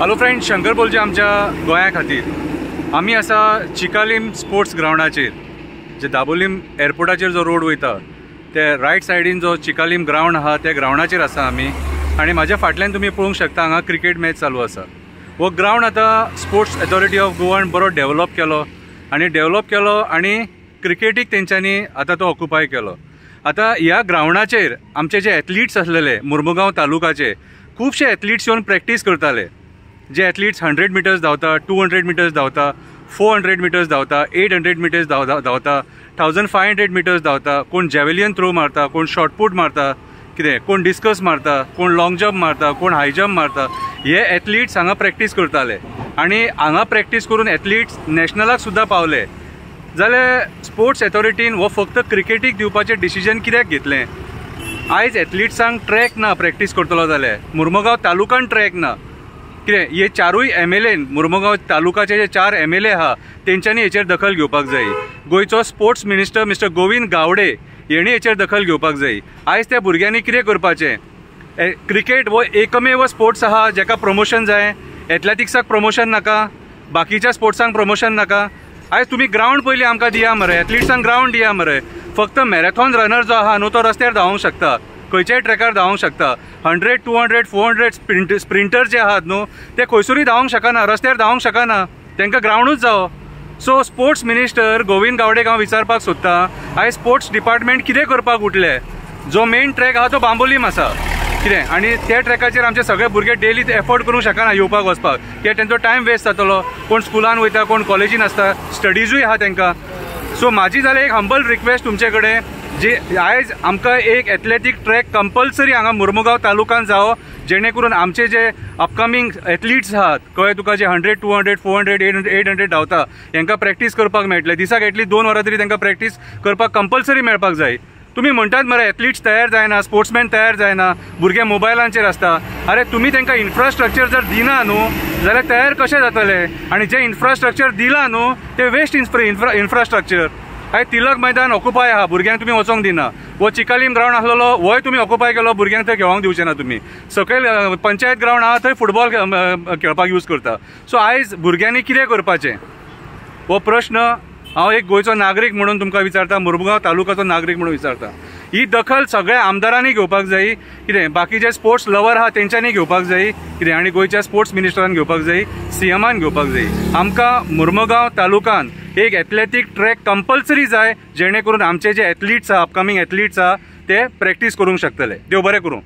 Hello friend, Shankar बोलचे आमच्या गोंया खातीर आमी आसा चिकालीम स्पोर्ट्स ग्राउंडाचेर, जे दाबोलीम एअरपोर्टाचेर जो रोड वयता ते रायट सायडीन जो चिकालीम ग्राउंड आहा त्या ग्राउंडाचेर आसा आमी. आनी म्हाज्या फाटल्यान तुमी पळोवंक शकता हांगा क्रिकेट मॅच चालू आसा. हो ग्राउंड आतां स्पोर्ट्स अथॉरिटी ऑफ गोवान बरो डेव्हलप केलो आनी क्रिकेटीक तेंच्यांनी आतां तो ऑक्युपाय केलो. आतां ह्या ग्राउंडाचेर आमचे जे एथलीट्स आसलेले मुर्मुगांव तालुकाचे खुबशे एथलीट्स येवन प्रॅक्टीस करताले. जे एथलीट्स 100 मिटर्स धांवता, 200 मिटर्स धांवता, 400 मिटर्स धांवता, 800 मिटर्स धांवता, 1500 मिटर्स धांवता, कोण जॅव्हेलियन थ्रो मारता, कोण शॉर्टपूट मारता, कितें कोण डिस्कस मारता, कोण लॉंग जंप मारता, कोण हाय जंप मारता. हे एथलीट्स हांगा प्रॅक्टीस करताले आनी हांगा प्रॅक्टीस करून एथलीट्स नॅशनलाक सुद्दां पावले. जाल्यार स्पोर्ट्स अथॉरिटीन हो फक्त क्रिकेटीक दिवपाचें डिसिजन कित्याक घेतलें? आयज एथलीट्सांक ट्रॅक ना प्रॅक्टीस करतलो जाल्यार. मुर्मुगांव तालुकान ट्रॅक ना. कितें हे चारूय MLA मुर्मुगांव तालुकाचे जे 4 MLA आहा तेंच्यांनी हेचेर दखल घेवपाक जाय. गोंयचो sports minister mister Govind Gawade हेणी हेचेर दखल घेवपाक जाय. आयज त्या भुरग्यांनी कितें करपाचें? क्रिकेट हो एकमेव स्पोर्ट्स आहा जेका प्रमोशन जाय. एथलेटिक्साक प्रमोशन नाका, बाकीच्या स्पोर्ट्सांक प्रमोशन नाका. आयज तुमी ग्राउंड पयलीं आमकां दिया मरे, एथलीट्सांक ग्राउंड दिया मरे. फक्त मॅरेथॉन रनर जो आहा न्हू तो रस्त्यार धांवूंक शकता, खंयच्याय ट्रॅकार धांवूंक शकता. 100, 200, 400 स्प्रिंटर जे आहात न्हू ते खंयसरूय धांवूंक शकना, रस्त्यार धांवूंक शकना, तांकां ग्राउंडूच जावो. सो स्पोर्ट्स मिनिस्टर गोविंद गावडेक हांव विचारपाक सोदतां, आयज स्पोर्ट्स डिपार्टमेंट कितें करपाक उठले? जो मेन ट्रॅक आहा तो बांबोलीम आसा कितें, आनी त्या ट्रॅकाचेर आमचे सगळे भुरगे डेली एफोर्ड करूंक शकना येवपाक वचपाक, कित्याक तेंचो टायम वेस्ट जातलो. कोण स्कुलान वयता, कोण कॉलेजीन आसता, स्टडीजूय आहा तांकां. सो म्हाजी जाल्यार एक हंबल रिक्वेस्ट तुमचे कडेन, जी आयज आमकां एक एथलेटीक ट्रॅक कंपल्सरी हांगा मुर्मुगांव तालुकान जावो, जेणे करून आमचे जे अपकमींग एथलीट्स आहात, कळ्ळें तुका, जे 100, 200, 400, 800 धांवता हांकां प्रॅक्टीस करपाक मेळटले. दिसाक एटलीस्ट 2 वरां तरी तांकां प्रॅक्टीस करपाक कंपल्सरी मेळपाक जाय. तुमी म्हणटात मरे एथलीट्स तयार जायना, स्पोर्ट्समॅन तयार जायना, भुरगे मोबायलांचेर आसता. अरे तुमी तांकां इन्फ्रास्ट्रक्चर जर दिना न्हू जाल्यार तयार कशें जातले? आनी जे इन्फ्रास्ट्रक्चर दिला न्हू ते वेस्ट इन्फ्रास्ट्रक्चर. आयज तिलक मैदान ऑक्युपाय आहा, भुरग्यांक तुमी वचोंक दिना. वो चिकालीम ग्राउंड आसलेलो होय तुमी ऑक्युपाय केलो, भुरग्यांक थंय खेळोंक दिवचे ना तुमी. सकयल पंचायत ग्राउंड आहा थंय फुटबॉल खेळपाक यूज करता. सो आयज भुरग्यांनी कितें करपाचें हो प्रश्न हांव एक गोंयचो नागरीक म्हणून तुमकां विचारता, मुर्मुगांव तालुकाचो नागरीक म्हणून विचारता. ही दखल सगळ्या आमदारांनी घेवपाक जाय, कितें बाकीचे स्पोर्ट्स लवर आहा तेंच्यांनी घेवपाक जाय, कितें आनी गोंयच्या स्पोर्ट्स मिनिस्टरान घेवपाक जाय, CMान घेवपाक जाय. आमकां मुर्मुगांव तालुकान एक एथलेटीक ट्रॅक कंपल्सरी जाय, जेणे करून आमचे जे एथलीट्स आहा, अपकमींग एथलीट्स आहा ते प्रॅक्टीस करूंक शकतले. देव बरें करूं.